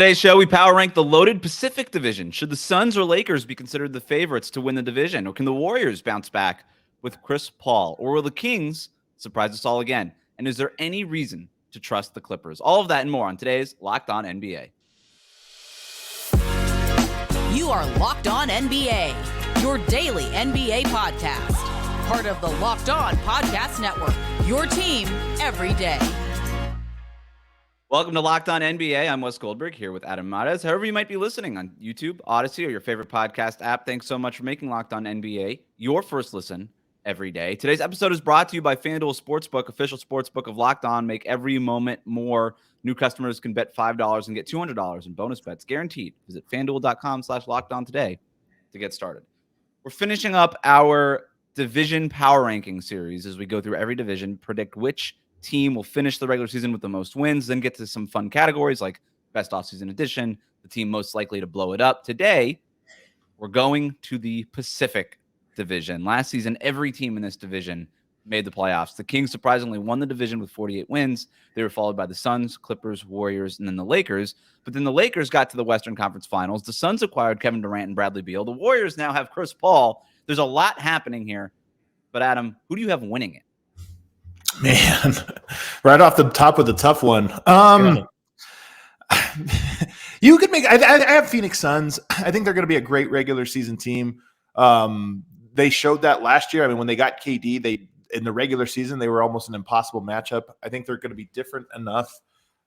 Today's show, we power rank the loaded Pacific Division. Should the Suns or Lakers be considered the favorites to win the division? Or can the Warriors bounce back with Chris Paul? Or will the Kings surprise us all again? And is there any reason to trust the Clippers? All of that and more on today's Locked On NBA. You are Locked On NBA, your daily NBA podcast. Part of the Locked On Podcast Network, your team every day. Welcome to Locked On NBA. I'm Wes Goldberg here with Adam Mares. However you might be listening on YouTube, Odyssey, or your favorite podcast app, thanks so much for making Locked On NBA your first listen every day. Today's episode is brought to you by FanDuel Sportsbook, official sportsbook of Locked On. Make every moment more. New customers can bet $5 and get $200 in bonus bets guaranteed. Visit FanDuel.com/LockedOn today to get started. We're finishing up our division power ranking series as we go through every division, predict which team will finish the regular season with the most wins, then get to some fun categories like best offseason edition, the team most likely to blow it up. Today, we're going to the Pacific Division. Last season, every team in this division made the playoffs. The Kings surprisingly won the division with 48 wins. They were followed by the Suns, Clippers, Warriors, and then the Lakers. But then the Lakers got to the Western Conference Finals. The Suns acquired Kevin Durant and Bradley Beal. The Warriors now have Chris Paul. There's a lot happening here. But Adam, who do you have winning it? Man, right off the top with the tough one. You could make. I have Phoenix Suns. I think they're going to be a great regular season team. They showed that last year. I mean, when they got KD, in the regular season they were almost an impossible matchup. I think they're going to be different enough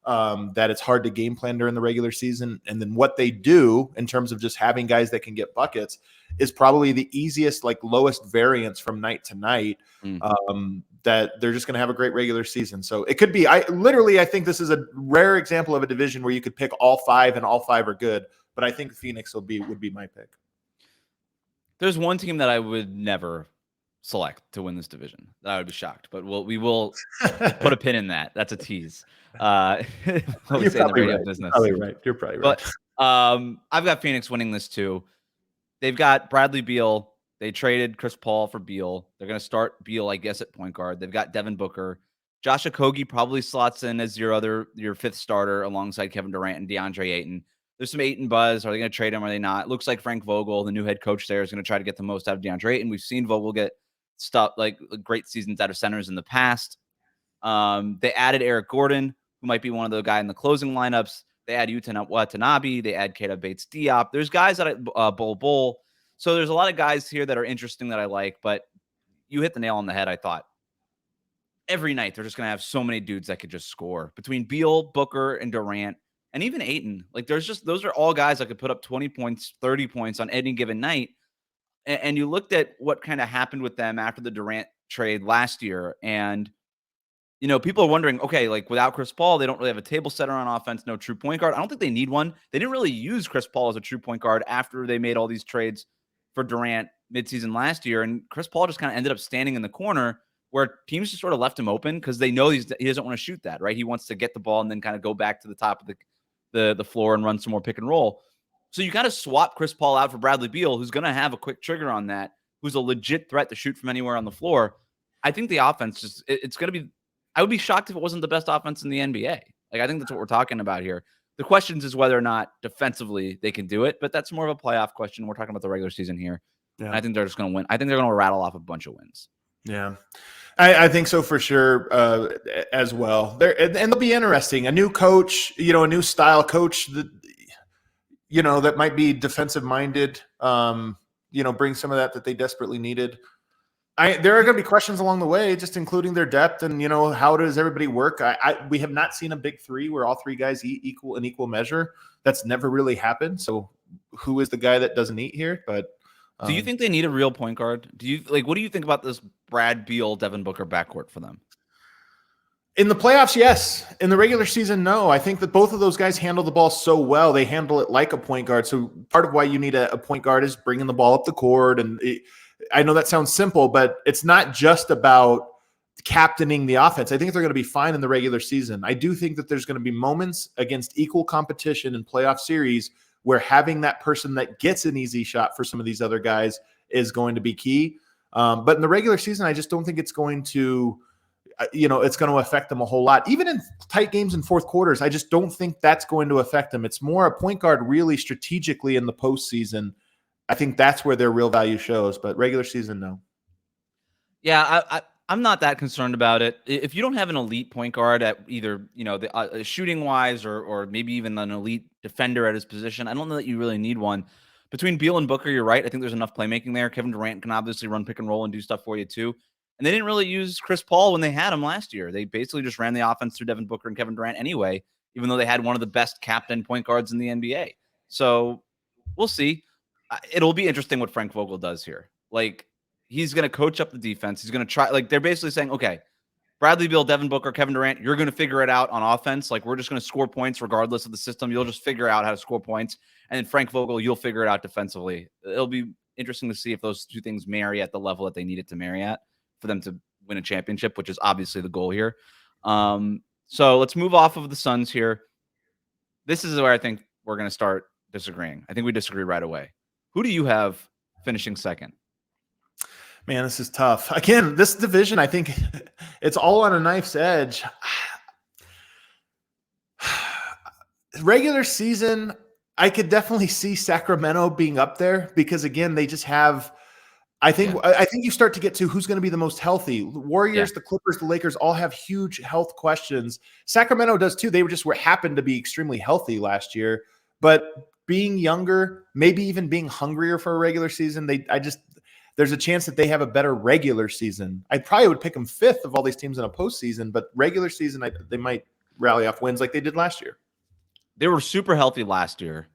that it's hard to game plan during the regular season. And then what they do in terms of just having guys that can get buckets is probably the easiest, like lowest variance from night to night. That they're just going to have a great regular season. So it could be, I think this is a rare example of a division where you could pick all five and all five are good, but I think Phoenix would be my pick. There's one team that I would never select to win this division that I would be shocked, but we will put a pin in that. That's a tease. You're probably right. You're probably right. But I've got Phoenix winning this too. They've got Bradley Beal. They traded Chris Paul for Beal. They're going to start Beal, I guess, at point guard. They've got Devin Booker. Josh Okogie probably slots in as your fifth starter alongside Kevin Durant and DeAndre Ayton. There's some Ayton buzz. Are they going to trade him? Are they not? It looks like Frank Vogel, the new head coach there, is going to try to get the most out of DeAndre Ayton. We've seen Vogel get stuff like great seasons out of centers in the past. They added Eric Gordon, who might be one of the guys in the closing lineups. They add Yuta Watanabe. They add Keita Bates-Diop. There's guys that Bol. So there's a lot of guys here that are interesting that I like, but you hit the nail on the head, I thought. Every night, they're just going to have so many dudes that could just score. Between Beal, Booker, and Durant, and even Ayton. Like, those are all guys that could put up 20 points, 30 points on any given night. And you looked at what kind of happened with them after the Durant trade last year, and people are wondering, okay, like without Chris Paul, they don't really have a table setter on offense, no true point guard. I don't think they need one. They didn't really use Chris Paul as a true point guard after they made all these trades for Durant midseason last year. And Chris Paul just kind of ended up standing in the corner where teams just sort of left him open because they know he doesn't want to shoot that, right? He wants to get the ball and then kind of go back to the top of the floor and run some more pick and roll. So you got to swap Chris Paul out for Bradley Beal, who's going to have a quick trigger on that, who's a legit threat to shoot from anywhere on the floor. I think the offense it's going to be, I would be shocked if it wasn't the best offense in the NBA. Like, I think that's what we're talking about here. The question is whether or not defensively they can do it, but that's more of a playoff question. We're talking about the regular season here. Yeah. And I think they're just going to win. I think they're going to rattle off a bunch of wins. Yeah, I think so for sure as well. And they'll be interesting. A new coach, a new style coach that might be defensive minded, bring some of that they desperately needed. There are going to be questions along the way, just including their depth and, how does everybody work? We have not seen a big three where all three guys eat in equal measure. That's never really happened. So who is the guy that doesn't eat here? But do you think they need a real point guard? What do you think about this Brad Beal, Devin Booker backcourt for them? In the playoffs, yes. In the regular season, no. I think that both of those guys handle the ball so well. They handle it like a point guard. So part of why you need a point guard is bringing the ball up the court. And I know that sounds simple, but it's not just about captaining the offense. I think they're going to be fine in the regular season. I do think that there's going to be moments against equal competition in playoff series where having that person that gets an easy shot for some of these other guys is going to be key. But in the regular season, I just don't think it's going to it's going to affect them a whole lot. Even in tight games in fourth quarters, I just don't think that's going to affect them. It's more a point guard really strategically in the postseason. I think that's where their real value shows, but regular season, no. Yeah, I'm not that concerned about it. If you don't have an elite point guard at either, the shooting wise or maybe even an elite defender at his position, I don't know that you really need one. Between Beal and Booker, you're right. I think there's enough playmaking there. Kevin Durant can obviously run pick and roll and do stuff for you too. And they didn't really use Chris Paul when they had him last year. They basically just ran the offense through Devin Booker and Kevin Durant anyway, even though they had one of the best captain point guards in the NBA. So we'll see. It'll be interesting what Frank Vogel does here. Like, he's going to coach up the defense. He's going to try. Like, they're basically saying, okay, Bradley Beal, Devin Booker, Kevin Durant, you're going to figure it out on offense. Like, we're just going to score points regardless of the system. You'll just figure out how to score points. And then Frank Vogel, you'll figure it out defensively. It'll be interesting to see if those two things marry at the level that they need it to marry at for them to win a championship, which is obviously the goal here. So let's move off of the Suns here. This is where I think we're going to start disagreeing. I think we disagree right away. Who do you have finishing second? Man, this is tough. Again, this division, I think it's all on a knife's edge. Regular season, I could definitely see Sacramento being up there because, again, they just have I think you start to get to who's going to be the most healthy. The Warriors, the Clippers, the Lakers all have huge health questions. Sacramento does too. They happened to be extremely healthy last year, but being younger, maybe even being hungrier for a regular season, there's a chance that they have a better regular season. I probably would pick them fifth of all these teams in a postseason, but regular season, they might rally off wins like they did last year. They were super healthy last year,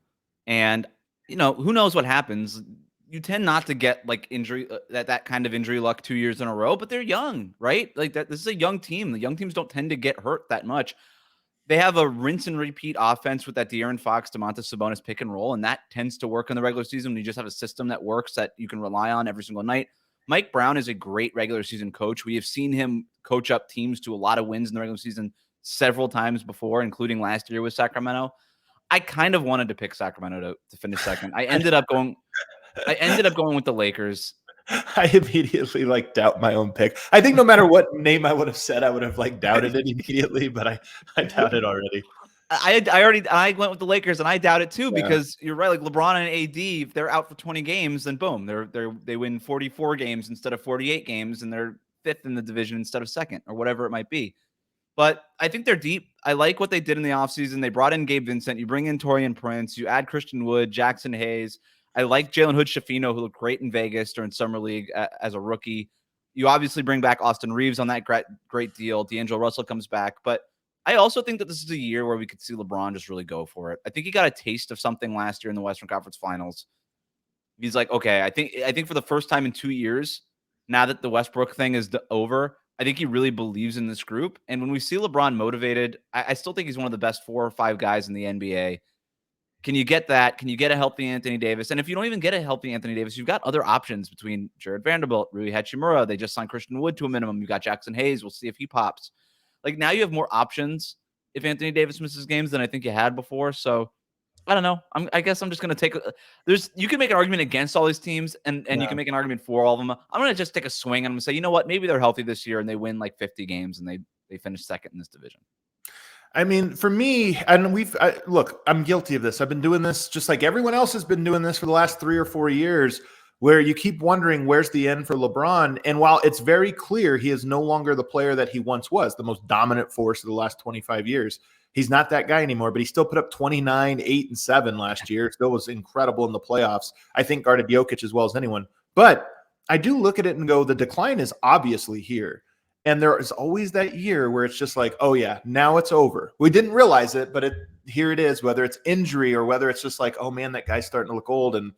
and who knows what happens. You tend not to get like injury, that kind of injury luck 2 years in a row, but they're young, right? Like that. This is a young team. The young teams don't tend to get hurt that much. They have a rinse and repeat offense with that De'Aaron Fox, Domantas Sabonis pick and roll, and that tends to work in the regular season when you just have a system that works that you can rely on every single night. Mike Brown is a great regular season coach. We have seen him coach up teams to a lot of wins in the regular season several times before, including last year with Sacramento. I kind of wanted to pick Sacramento to finish second. I ended up going with the Lakers. I immediately doubt my own pick. I think no matter what name I would have said, I would have doubted it immediately, but I doubt it already. I went with the Lakers, and I doubt it too because you're right. Like LeBron and AD, if they're out for 20 games, then boom, they win 44 games instead of 48 games, and they're fifth in the division instead of second or whatever it might be. But I think they're deep. I like what they did in the offseason. They brought in Gabe Vincent. You bring in Taurean Prince. You add Christian Wood, Jackson Hayes. I like Jalen Hood-Schifino, who looked great in Vegas during Summer League as a rookie. You obviously bring back Austin Reeves on that great deal. D'Angelo Russell comes back. But I also think that this is a year where we could see LeBron just really go for it. I think he got a taste of something last year in the Western Conference Finals. He's like, okay, I think for the first time in 2 years, now that the Westbrook thing is over, I think he really believes in this group. And when we see LeBron motivated, I still think he's one of the best 4 or 5 guys in the NBA. Can you get that? Can you get a healthy Anthony Davis? And if you don't even get a healthy Anthony Davis, you've got other options between Jared Vanderbilt, Rui Hachimura. They just signed Christian Wood to a minimum. You got Jackson Hayes. We'll see if he pops. Now you have more options if Anthony Davis misses games than I think you had before. So I don't know. I guess I'm just going to take you can make an argument against all these teams and you can make an argument for all of them. I'm going to just take a swing and I'm going to say, you know what? Maybe they're healthy this year and they win 50 games and they finish second in this division. I mean, for me, and look, I'm guilty of this. I've been doing this just like everyone else has been doing this for the last 3 or 4 years, where you keep wondering where's the end for LeBron. And while it's very clear he is no longer the player that he once was, the most dominant force of the last 25 years, he's not that guy anymore, but he still put up 29, 8, and 7 last year. Still was incredible in the playoffs. I think guarded Jokic as well as anyone. But I do look at it and go, the decline is obviously here. And there is always that year where it's just like, oh yeah, now it's over. We didn't realize it, but here it is, whether it's injury or whether it's just like, oh man, that guy's starting to look old. And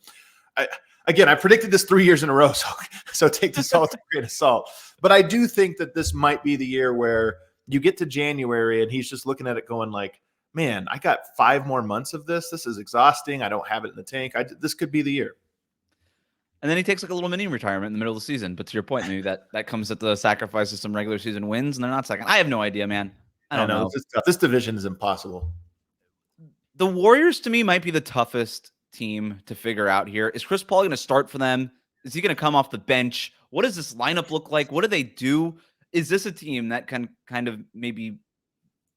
I predicted this 3 years in a row, so take this all with a grain of salt. But I do think that this might be the year where you get to January and he's just looking at it going like, man, I got 5 more months of this. This is exhausting. I don't have it in the tank. This could be the year. And then he takes a little mini retirement in the middle of the season. But to your point, maybe that comes at the sacrifice of some regular season wins, and they're not second. I have no idea, man. I don't know. This division is impossible. The Warriors, to me, might be the toughest team to figure out here. Is Chris Paul going to start for them? Is he going to come off the bench? What does this lineup look like? What do they do? is this a team that can kind of maybe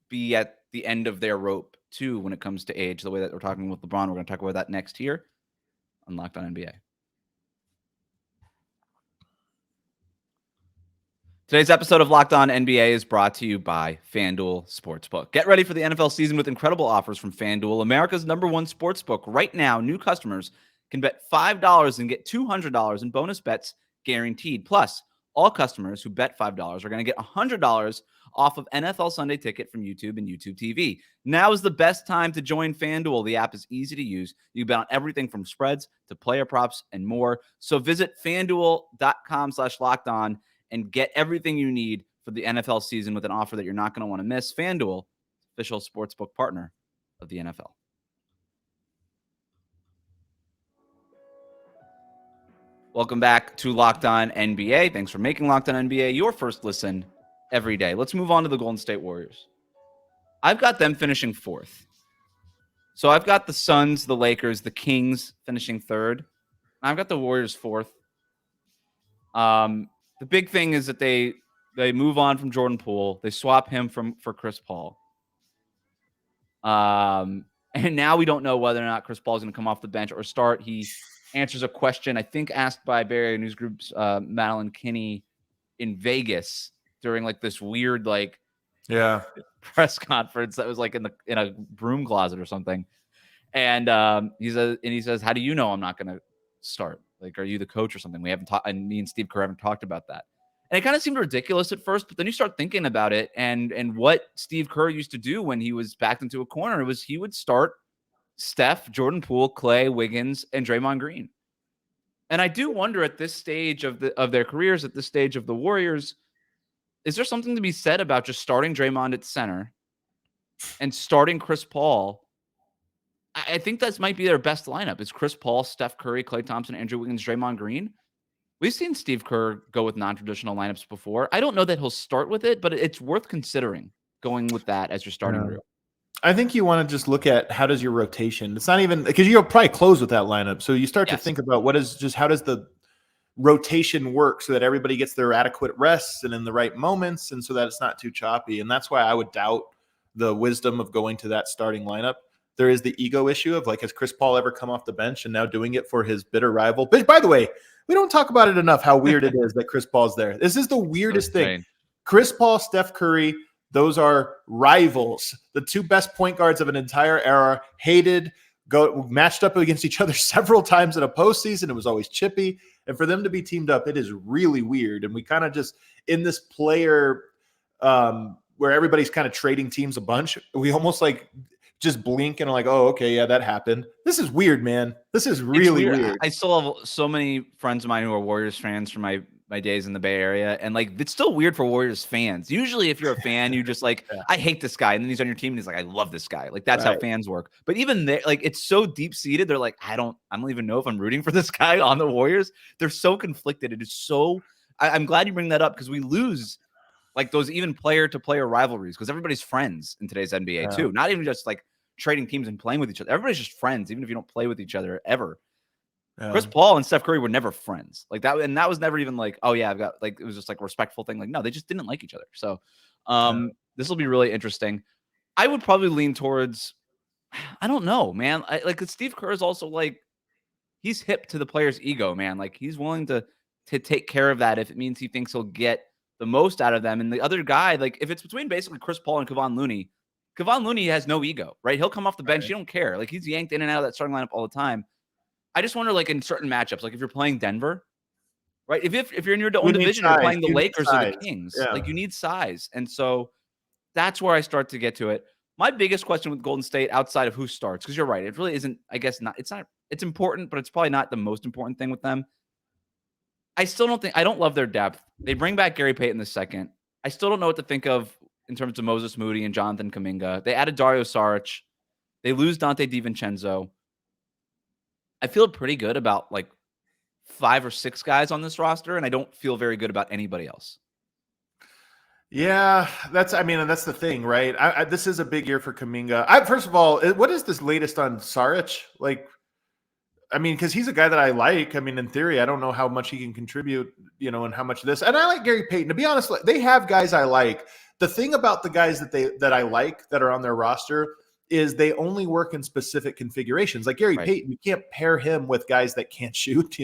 be at the end of their rope too when it comes to age, the way that we're talking with LeBron? We're going to talk about that next here on Locked On NBA. Today's episode of Locked On NBA is brought to you by FanDuel Sportsbook. Get ready for the NFL season with incredible offers from FanDuel, America's #1 sportsbook. Right now, new customers can bet $5 and get $200 in bonus bets guaranteed. Plus, all customers who bet $5 are going to get $100 off of NFL Sunday Ticket from YouTube and YouTube TV. Now is the best time to join FanDuel. The app is easy to use. You can bet on everything from spreads to player props and more. So visit FanDuel.com/lockedon and get everything you need for the NFL season with an offer that you're not going to want to miss. FanDuel, official sportsbook partner of the NFL. Welcome back to Locked On NBA. Thanks for making Locked On NBA your first listen every day. Let's move on to the Golden State Warriors. I've got them finishing 4th. So I've got the Suns, the Lakers, the Kings finishing 3rd. I've got the Warriors 4th. The big thing is that they move on from Jordan Poole. They swap him for Chris Paul. And now we don't know whether or not Chris Paul is going to come off the bench or start. He answers a question, I think, asked by Bay Area News Group's Madeline Kinney in Vegas during like this weird press conference that was like in a broom closet or something. And he says, "How do you know I'm not going to start? Like, are you the coach or something?" We haven't talked, and me and Steve Kerr haven't talked about that. And it kind of seemed ridiculous at first, but then you start thinking about it and what Steve Kerr used to do when he was backed into a corner. It was he would start Steph, Jordan Poole, Clay, Wiggins, and Draymond Green. And I do wonder at this stage of their careers, at this stage of the Warriors, is there something to be said about just starting Draymond at center and starting Chris Paul? I think that might be their best lineup. Is Chris Paul, Steph Curry, Klay Thompson, Andrew Wiggins, Draymond Green. We've seen Steve Kerr go with non-traditional lineups before. I don't know that he'll start with it, but it's worth considering going with that as your starting group. I think you want to just look at how does your rotation. It's not even because you'll probably close with that lineup. So you start to think about how does the rotation work so that everybody gets their adequate rests and in the right moments, and so that it's not too choppy. And that's why I would doubt the wisdom of going to that starting lineup. There is the ego issue of like, has Chris Paul ever come off the bench and now doing it for his bitter rival? But by the way, we don't talk about it enough how weird it is that Chris Paul's there. This is the weirdest thing. Chris Paul, Steph Curry, those are rivals. The two best point guards of an entire era, hated, matched up against each other several times in a postseason. It was always chippy. And for them to be teamed up, it is really weird. And we kind of just, in this player where everybody's kind of trading teams a bunch, we almost like just blink and are like, oh, okay, yeah, that happened. This is weird, man. This is really weird. I still have so many friends of mine who are Warriors fans from my days in the Bay Area. And like, it's still weird for Warriors fans. Usually if you're a fan, you just like, I hate this guy. And then he's on your team and he's like, I love this guy. Like that's how fans work. But even there, like, it's so deep seated. They're like, I don't even know if I'm rooting for this guy on the Warriors. They're so conflicted. It is so, I'm glad you bring that up because we lose like those even player to player rivalries because everybody's friends in today's NBA too. Not even just like trading teams and playing with each other. Everybody's just friends, even if you don't play with each other ever. Chris Paul and Steph Curry were never friends like that. And that was never even like, oh yeah, I've got like, it was just like a respectful thing. Like, no, they just didn't like each other. So this will be really interesting. I would probably lean towards, I don't know, man. Like Steve Kerr is also like, he's hip to the player's ego, man. Like he's willing to take care of that if it means he thinks he'll get the most out of them. And the other guy, like if it's between basically Chris Paul and Kevon Looney has no ego, right? He'll come off the bench. You don't care. Like he's yanked in and out of that starting lineup all the time. I just wonder, like in certain matchups, like if you're playing Denver, right? If you're in your own division, you're playing the Lakers or the Kings, like you need size. And so that's where I start to get to it. My biggest question with Golden State outside of who starts, because you're right, it really isn't, I guess not, it's important, but it's probably not the most important thing with them. I don't love their depth. They bring back Gary Payton the second. I still don't know what to think of in terms of Moses Moody and Jonathan Kuminga. They added Dario Saric. They lose Dante DiVincenzo. I feel pretty good about like 5 or 6 guys on this roster, and I don't feel very good about anybody else. Yeah, that's the thing, right? This is a big year for Kuminga. First of all, what is this latest on Saric? Like, I mean, because he's a guy that I like. I mean, in theory, I don't know how much he can contribute, and how much of this. And I like Gary Payton. To be honest, they have guys I like. The thing about the guys that I like that are on their roster is they only work in specific configurations. Like Gary Payton, you can't pair him with guys that can't shoot.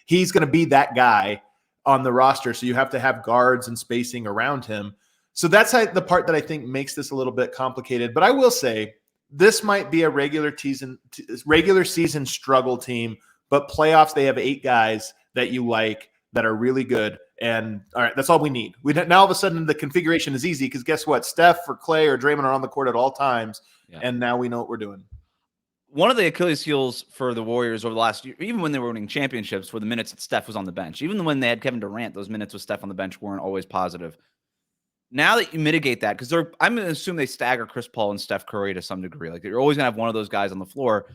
He's going to be that guy on the roster. So you have to have guards and spacing around him. So that's the part that I think makes this a little bit complicated. But I will say this might be a regular season struggle team, but playoffs, they have 8 guys that you like that are really good. And all right, that's all we need. Now all of a sudden the configuration is easy because guess what? Steph or Clay or Draymond are on the court at all times. Yeah. And now we know what we're doing. One of the Achilles heels for the Warriors over the last year, even when they were winning championships, were the minutes that Steph was on the bench. Even when they had Kevin Durant, those minutes with Steph on the bench weren't always positive. Now that you mitigate that, because I'm going to assume they stagger Chris Paul and Steph Curry to some degree. Like, you're always going to have one of those guys on the floor.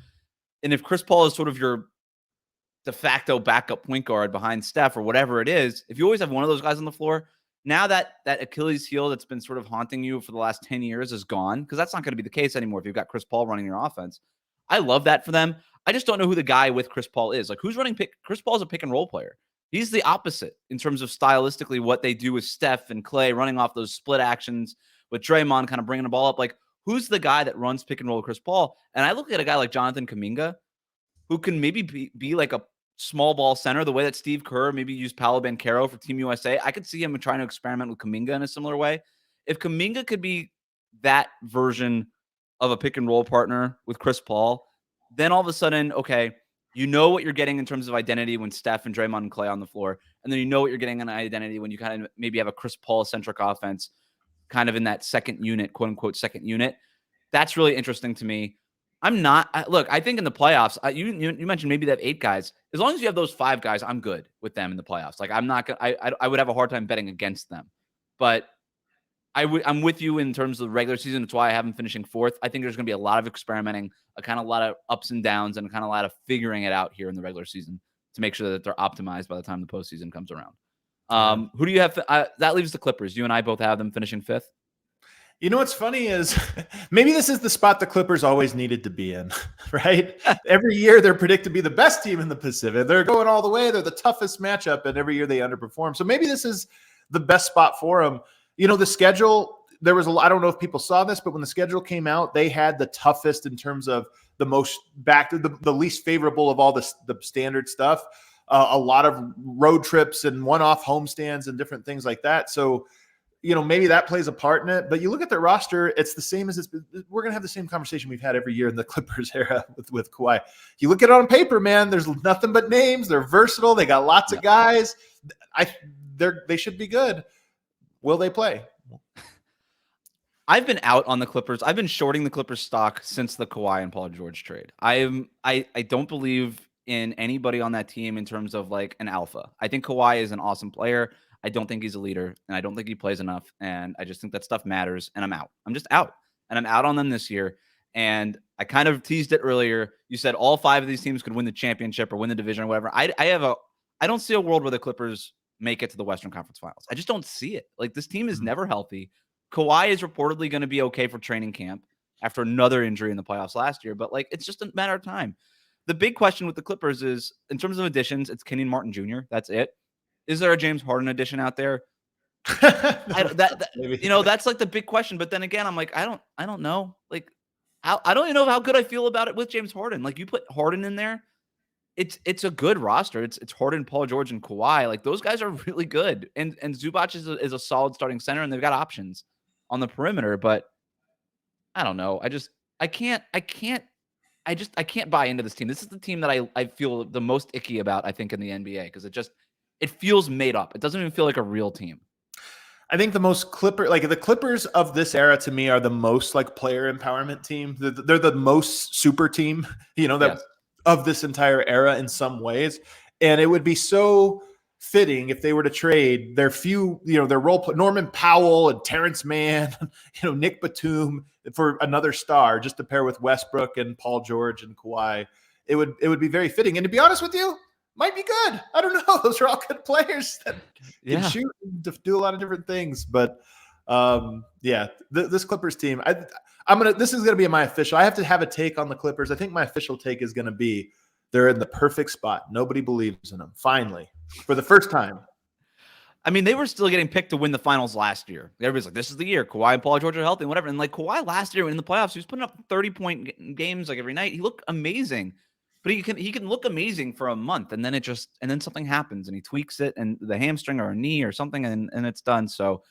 And if Chris Paul is sort of your de facto backup point guard behind Steph or whatever it is, if you always have one of those guys on the floor, now that Achilles heel that's been sort of haunting you for the last 10 years is gone, because that's not going to be the case anymore if you've got Chris Paul running your offense. I love that for them. I just don't know who the guy with Chris Paul is. Like, who's running Chris Paul's a pick and roll player. He's the opposite in terms of stylistically what they do with Steph and Clay running off those split actions with Draymond kind of bringing the ball up. Like, who's the guy that runs pick and roll with Chris Paul? And I look at a guy like Jonathan Kuminga, who can maybe be like a small ball center, the way that Steve Kerr maybe used Paolo Banchero for Team USA. I could see him trying to experiment with Kuminga in a similar way. If Kuminga could be that version of a pick and roll partner with Chris Paul, then all of a sudden, okay, you know what you're getting in terms of identity when Steph and Draymond and Clay on the floor. And then you know what you're getting in identity when you kind of maybe have a Chris Paul-centric offense kind of in that second unit, quote-unquote second unit. That's really interesting to me. I think in the playoffs, you mentioned maybe they have 8 guys. As long as you have those 5 guys, I'm good with them in the playoffs. Like, I'm not going to, I would have a hard time betting against them. But I'm with you in terms of the regular season. That's why I have them finishing 4th. I think there's going to be a lot of experimenting, a lot of ups and downs, and a lot of figuring it out here in the regular season to make sure that they're optimized by the time the postseason comes around. Who do you have? That leaves the Clippers. You and I both have them finishing 5th. You know what's funny is maybe this is the spot the Clippers always needed to be in, right? Every year they're predicted to be the best team in the Pacific. They're going all the way. They're the toughest matchup, and every year they underperform. So maybe this is the best spot for them. The schedule, there was I don't know if people saw this, but when the schedule came out, they had the toughest in terms of the most back to the least favorable of all the standard stuff. A lot of road trips and one-off homestands and different things like that. So, maybe that plays a part in it. But you look at their roster, it's the same as we're going to have the same conversation we've had every year in the Clippers era with Kawhi. You look at it on paper, man, there's nothing but names. They're versatile. They got lots of guys. They should be good. Will they play? I've been out on the Clippers. I've been shorting the Clippers stock since the Kawhi and Paul George trade. I don't believe in anybody on that team in terms of like an alpha. I think Kawhi is an awesome player. I don't think he's a leader, and I don't think he plays enough. And I just think that stuff matters, and I'm out. I'm just out. And I'm out on them this year. And I kind of teased it earlier. You said all 5 of these teams could win the championship or win the division or whatever. I don't see a world where the Clippers make it to the Western Conference Finals. I just don't see it. Like, this team is never healthy. Kawhi is reportedly going to be okay for training camp after another injury in the playoffs last year, but like, it's just a matter of time. The big question with the Clippers is, in terms of additions, it's Kenyon Martin Jr. That's it. Is there a James Harden addition out there? That's like the big question. But then again, I'm like, I don't know. Like, I don't even know how good I feel about it with James Harden. Like, you put Harden in there, it's a good roster. It's Harden, Paul George, and Kawhi. Like, those guys are really good. And Zubac is a solid starting center, and they've got options on the perimeter. But I don't know. I can't buy into this team. This is the team that I feel the most icky about, I think, in the NBA, because it feels made up. It doesn't even feel like a real team. I think the most the Clippers of this era to me are the most like player empowerment team. They're the most super team, of this entire era in some ways. And it would be so fitting if they were to trade their their Norman Powell and Terrence Mann, Nick Batum for another star just to pair with Westbrook and Paul George and Kawhi. It would be very fitting. And to be honest with you, might be good. I don't know. Those are all good players that can shoot and do a lot of different things. But this Clippers team, this is going to be my official. I have to have a take on the Clippers. I think my official take is going to be they're in the perfect spot. Nobody believes in them. Finally, for the first time. I mean, they were still getting picked to win the finals last year. Everybody's like, this is the year. Kawhi and Paul George are healthy and whatever. And like Kawhi last year in the playoffs, he was putting up 30-point games like every night. He looked amazing. But he can look amazing for a month, and then something happens and he tweaks it and the hamstring or a knee or something, and it's done. So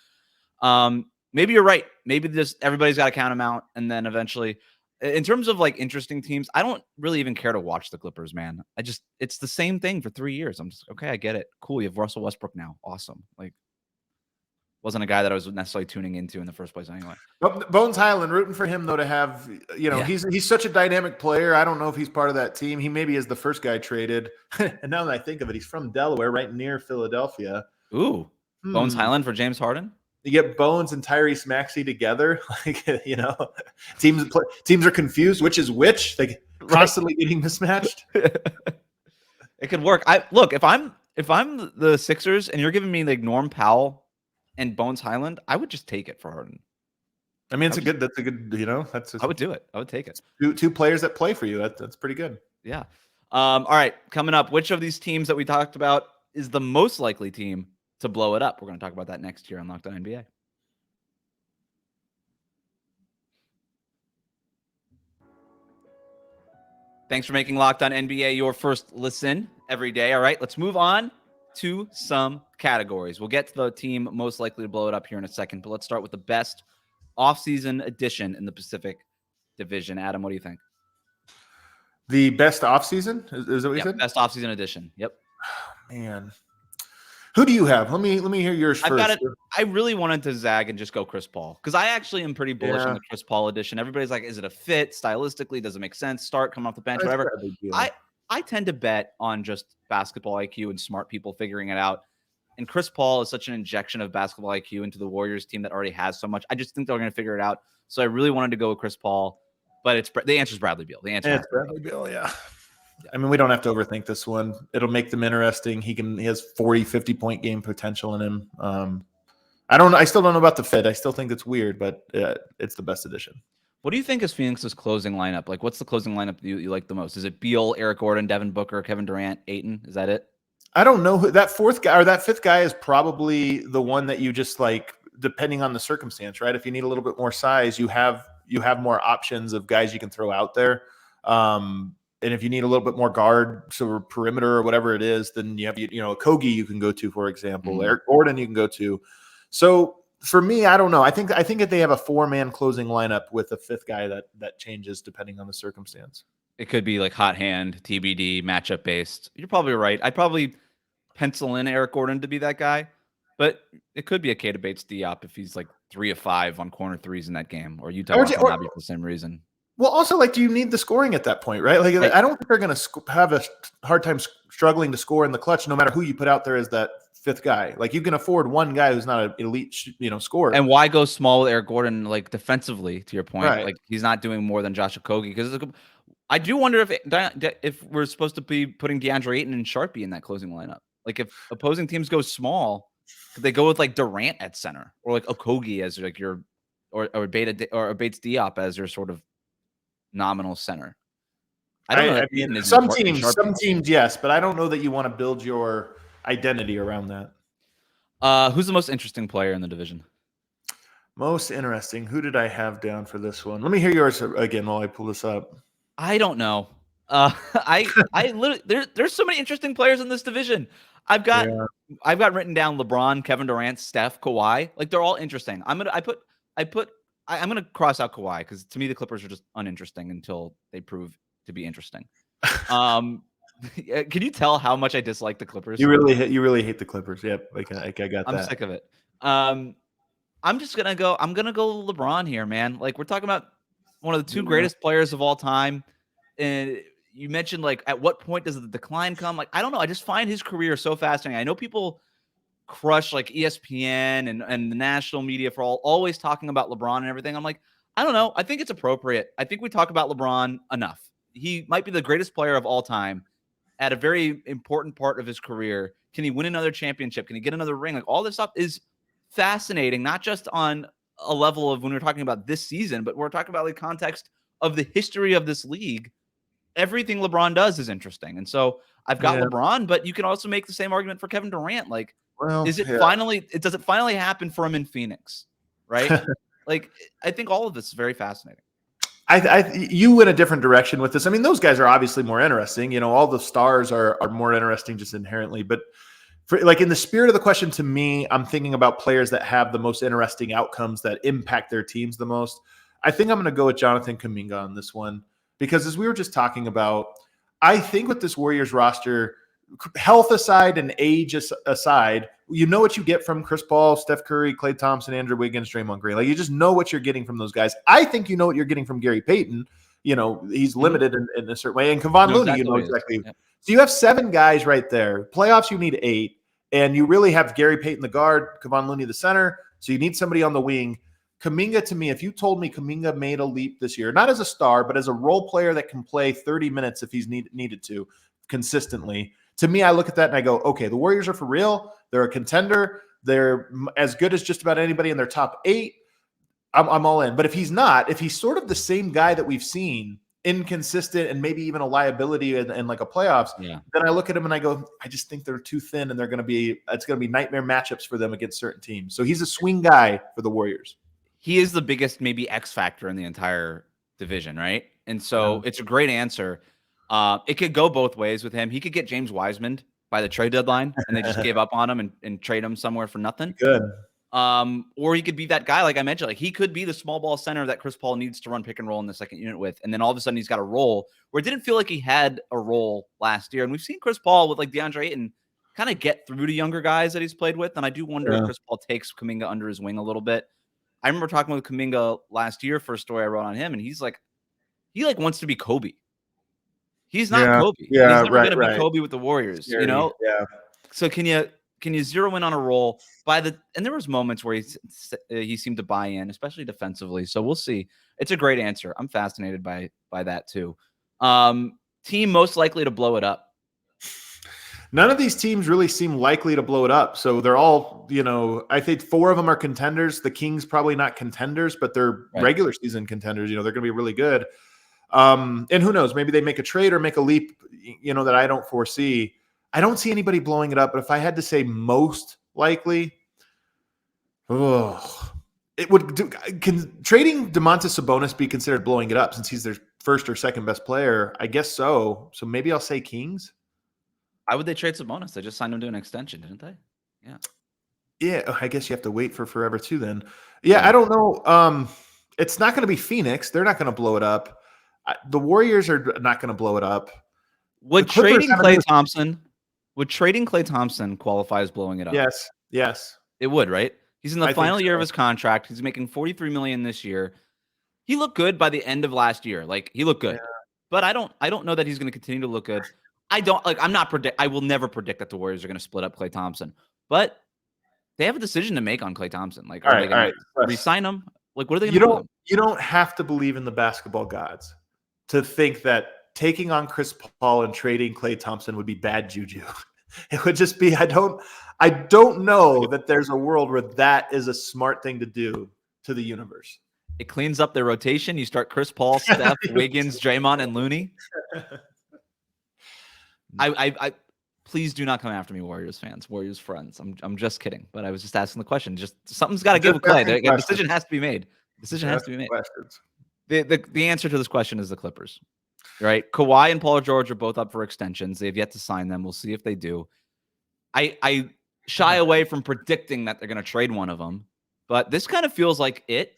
maybe you're right. Maybe just everybody's got to count him out, and then eventually, in terms of like interesting teams, I don't really even care to watch the Clippers, man. It's the same thing for 3 years. I'm just okay. I get it. Cool. You have Russell Westbrook now. Awesome. Like, wasn't a guy that I was necessarily tuning into in the first place anyway. Bones Highland, rooting for him though to have, he's such a dynamic player. I don't know if he's part of that team. He maybe is the first guy traded. And now that I think of it, he's from Delaware, right near Philadelphia. Ooh, Bones Highland for James Harden. You get Bones and Tyrese Maxey together, teams are confused which is which. They constantly getting mismatched. It could work. If I'm the Sixers and you're giving me like Norm Powell and Bones Highland, I would just take it for Harden. I mean, that's a good, I would do it. I would take it. Two players that play for you. That's pretty good. Yeah. All right. Coming up, which of these teams that we talked about is the most likely team to blow it up? We're going to talk about that next year on Locked On NBA. Thanks for making Locked On NBA your first listen every day. All right, let's move on to some categories. We'll get to the team most likely to blow it up here in a second, but let's start with the best offseason edition in the Pacific Division. Adam, what do you think? The best offseason? Is that what you said? Best offseason edition. Yep. Man. Who do you have? Let me hear yours first. I've got it. I really wanted to zag and just go Chris Paul because I actually am pretty bullish on the Chris Paul edition. Everybody's like, is it a fit stylistically? Does it make sense? Start coming off the bench, whatever. I tend to bet on just basketball IQ and smart people figuring it out. And Chris Paul is such an injection of basketball IQ into the Warriors team that already has so much. I just think they're going to figure it out. So I really wanted to go with Chris Paul, but the answer is Bradley Beal. The answer is Bradley Beal, yeah. I mean, we don't have to overthink this one. It'll make them interesting. He has 40, 50-point game potential in him. I still don't know about the fit. I still think it's weird, but it's the best addition. What do you think is Phoenix's closing lineup? Like, what's the closing lineup you like the most? Is it Beal, Eric Gordon, Devin Booker, Kevin Durant, Ayton? Is that it? I don't know who that fourth guy or that fifth guy is. Probably the one that you just like, depending on the circumstance, right? If you need a little bit more size, you have more options of guys you can throw out there. And if you need a little bit more guard, so perimeter or whatever it is, then you have a Kogi you can go to, for example, Eric Gordon you can go to. So for me, I don't know. I think that they have a 4-man closing lineup with a fifth guy that changes depending on the circumstance. It could be like hot hand, TBD, matchup based. You're probably right. I'd probably pencil in Eric Gordon to be that guy, but it could be a Keita Bates-Diop if he's like 3 of 5 on corner threes in that game, or Utah not be for the same reason. Well, also, like, do you need the scoring at that point, right? Like, I don't think they're going to have a hard time struggling to score in the clutch, no matter who you put out there as that fifth guy. Like, you can afford one guy who's not an elite, scorer. And why go small with Eric Gordon, like, defensively, to your point? Right. Like, he's not doing more than Josh Okogie. Because I do wonder if we're supposed to be putting DeAndre Ayton and Sharpie in that closing lineup. Like, if opposing teams go small, could they go with, like, Durant at center? Or, like, Okogie as, like, your – or Bates-Diop as your sort of nominal center. I don't know. I mean, some teams, yes, but I don't know that you want to build your identity around that. Who's the most interesting player in the division? Most interesting. Who did I have down for this one? Let me hear yours again while I pull this up. I don't know. I literally there's so many interesting players in this division. I've got written down LeBron, Kevin Durant, Steph, Kawhi. Like, they're all interesting. I'm gonna cross out Kawhi because to me the Clippers are just uninteresting until they prove to be interesting. Can you tell how much I dislike the Clippers? You really hate the Clippers. Yep, I got that. I'm sick of it. I'm gonna go LeBron here, man. Like, we're talking about one of the 2 greatest players of all time, and you mentioned, like, at what point does the decline come? Like, I don't know. I just find his career so fascinating. I know people crush like ESPN and the national media for always talking about LeBron and everything. I'm like, I don't know. I think it's appropriate. I think we talk about LeBron enough. He might be the greatest player of all time at a very important part of his career. Can he win another championship? Can he get another ring? Like, all this stuff is fascinating, not just on a level of when we're talking about this season, but we're talking about the context of the history of this league. everything LeBron does is interesting. And so I've got Yeah. LeBron, but you can also make the same argument for Kevin Durant. Like, Well, does it finally happen for him in Phoenix? Right? Like, I think all of this is very fascinating. You went a different direction with this. I mean, those guys are obviously more interesting. You know, all the stars are more interesting just inherently. But for, like, in the spirit of the question, to me, I'm thinking about players that have the most interesting outcomes that impact their teams the most. I think I'm going to go with Jonathan Kuminga on this one because, as we were just talking about, I think with this Warriors roster, health aside and age aside, you know what you get from Chris Paul, Steph Curry, Klay Thompson, Andrew Wiggins, Draymond Green. Like, you just know what you're getting from those guys. I think you know what you're getting from Gary Payton. You know, he's limited in a certain way. And Kevon Looney, you know exactly. Yep. So you have 7 guys right there. Playoffs, you need 8. And you really have Gary Payton the guard, Kevon Looney the center. So you need somebody on the wing. Kuminga, to me, if you told me Kuminga made a leap this year, not as a star, but as a role player that can play 30 minutes if he's needed to consistently, to me, I look at that and I go, okay, the Warriors are for real. They're a contender. They're as good as just about anybody in their top 8. I'm all in. But if he's not, if he's sort of the same guy that we've seen, inconsistent and maybe even a liability in like a playoffs, then I look at him and I go, I just think they're too thin and it's going to be nightmare matchups for them against certain teams. So he's a swing guy for the Warriors. He is the biggest maybe X factor in the entire division, right? And so it's a great answer. It could go both ways with him. He could get James Wiseman by the trade deadline and they just gave up on him and trade him somewhere for nothing. Good. Or he could be that guy, like I mentioned, like he could be the small ball center that Chris Paul needs to run pick and roll in the second unit with. And then all of a sudden he's got a role where it didn't feel like he had a role last year. And we've seen Chris Paul with like DeAndre Ayton kind of get through to younger guys that he's played with. And I do wonder if Chris Paul takes Kuminga under his wing a little bit. I remember talking with Kuminga last year for a story I wrote on him. And he's like, he like wants to be Kobe. He's not Kobe. Yeah, he's never going to be Kobe with the Warriors, Scary. you know? Yeah. So can you zero in on a role and there was moments where he seemed to buy in, especially defensively. So we'll see. It's a great answer. I'm fascinated by that too. Team most likely to blow it up. None of these teams really seem likely to blow it up. So they're all, you know, I think 4 of them are contenders. The Kings probably not contenders, but they're regular season contenders. You know, they're going to be really good. And who knows, maybe they make a trade or make a leap, you know, that I don't foresee. I don't see anybody blowing it up, but if I had to say most likely, it would. Can trading Domantas Sabonis be considered blowing it up since he's their first or second best player? I guess so. So maybe I'll say Kings. Why would they trade Sabonis? They just signed him to an extension, didn't they? Yeah. Yeah, I guess you have to wait for forever too then. Yeah, I don't know. It's not going to be Phoenix. They're not going to blow it up. The Warriors are not going to blow it up. Would trading Klay Thompson qualify as blowing it up? Yes. It would, right? He's in the final year of his contract. He's making $43 million this year. He looked good by the end of last year. Like, he looked good. But I don't know that he's going to continue to look good. I will never predict that the Warriors are going to split up Klay Thompson. But they have a decision to make on Klay Thompson. Like, are they going to re-sign him? Like, what are they going to do? You don't have to believe in the basketball gods to think that taking on Chris Paul and trading Klay Thompson would be bad juju. It would just be, I don't know that there's a world where that is a smart thing to do to the universe. It cleans up their rotation. You start Chris Paul, Steph, Wiggins, Draymond, and Looney. I please do not come after me, Warriors fans, Warriors friends. I'm just kidding, but I was just asking the question. Just something's got to give with Klay. The decision has to be made. The answer to this question is the Clippers, right? Kawhi and Paul George are both up for extensions. They've yet to sign them. We'll see if they do. I shy away from predicting that they're going to trade one of them, but this kind of feels like it.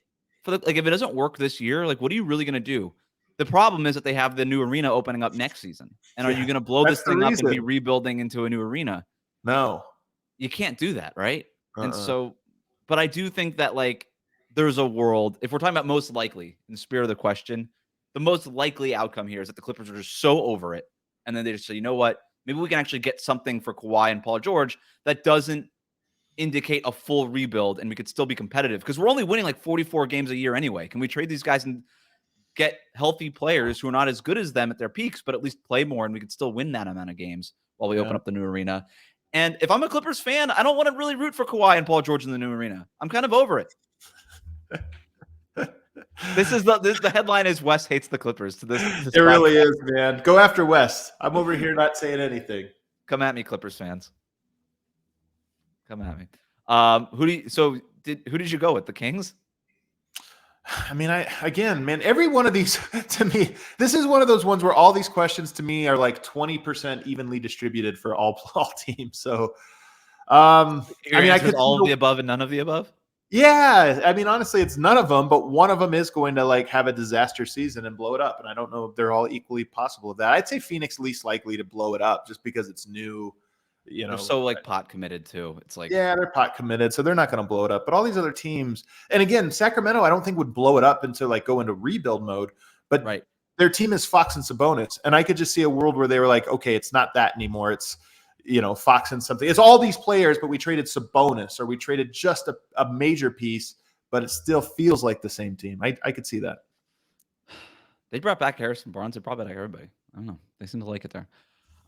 If it doesn't work this year, like, what are you really going to do? The problem is that they have the new arena opening up next season. And are you going to blow this thing up and be rebuilding into a new arena? No. You can't do that, right? And so, but I do think that, like, there's a world, if we're talking about most likely, in the spirit of the question, the most likely outcome here is that the Clippers are just so over it. And then they just say, you know what? Maybe we can actually get something for Kawhi and Paul George that doesn't indicate a full rebuild and we could still be competitive because we're only winning like 44 games a year anyway. Can we trade these guys and get healthy players who are not as good as them at their peaks, but at least play more and we could still win that amount of games while we open up the new arena? And if I'm a Clippers fan, I don't want to really root for Kawhi and Paul George in the new arena. I'm kind of over it. The headline is Wes hates the Clippers. To this It really podcast. is, man. Go after West. I'm over here not saying anything. Come at me, Clippers fans. Come at me. Who did you go with? The Kings? I mean, man, every one of these to me, this is one of those ones where all these questions to me are like 20% evenly distributed for all teams. So, I could all of the above and none of the above. Yeah, I mean, honestly, it's none of them, but one of them is going to like have a disaster season and blow it up. And I don't know if they're all equally possible of that. I'd say Phoenix least likely to blow it up just because it's new. They're so like pot committed too. It's like, yeah, they're pot committed, so they're not going to blow it up. But all these other teams, and again, Sacramento, I don't think would blow it up into like go into rebuild mode. But right. Their team is Fox and Sabonis, and I could just see a world where they were like, okay, it's not that anymore. It's Fox and something. It's all these players, but we traded Sabonis or we traded just a major piece, but it still feels like the same team. I could see that. They brought back Harrison Barnes. They brought back everybody. I don't know. They seem to like it there.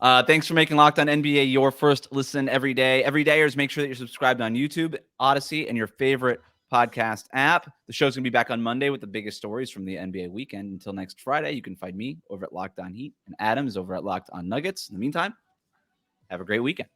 Thanks for making Locked On NBA your first listen every day. Everydayers, make sure that you're subscribed on YouTube, Odyssey, and your favorite podcast app. The show's going to be back on Monday with the biggest stories from the NBA weekend. Until next Friday, you can find me over at Locked On Heat, and Adam is over at Locked On Nuggets. In the meantime, have a great weekend.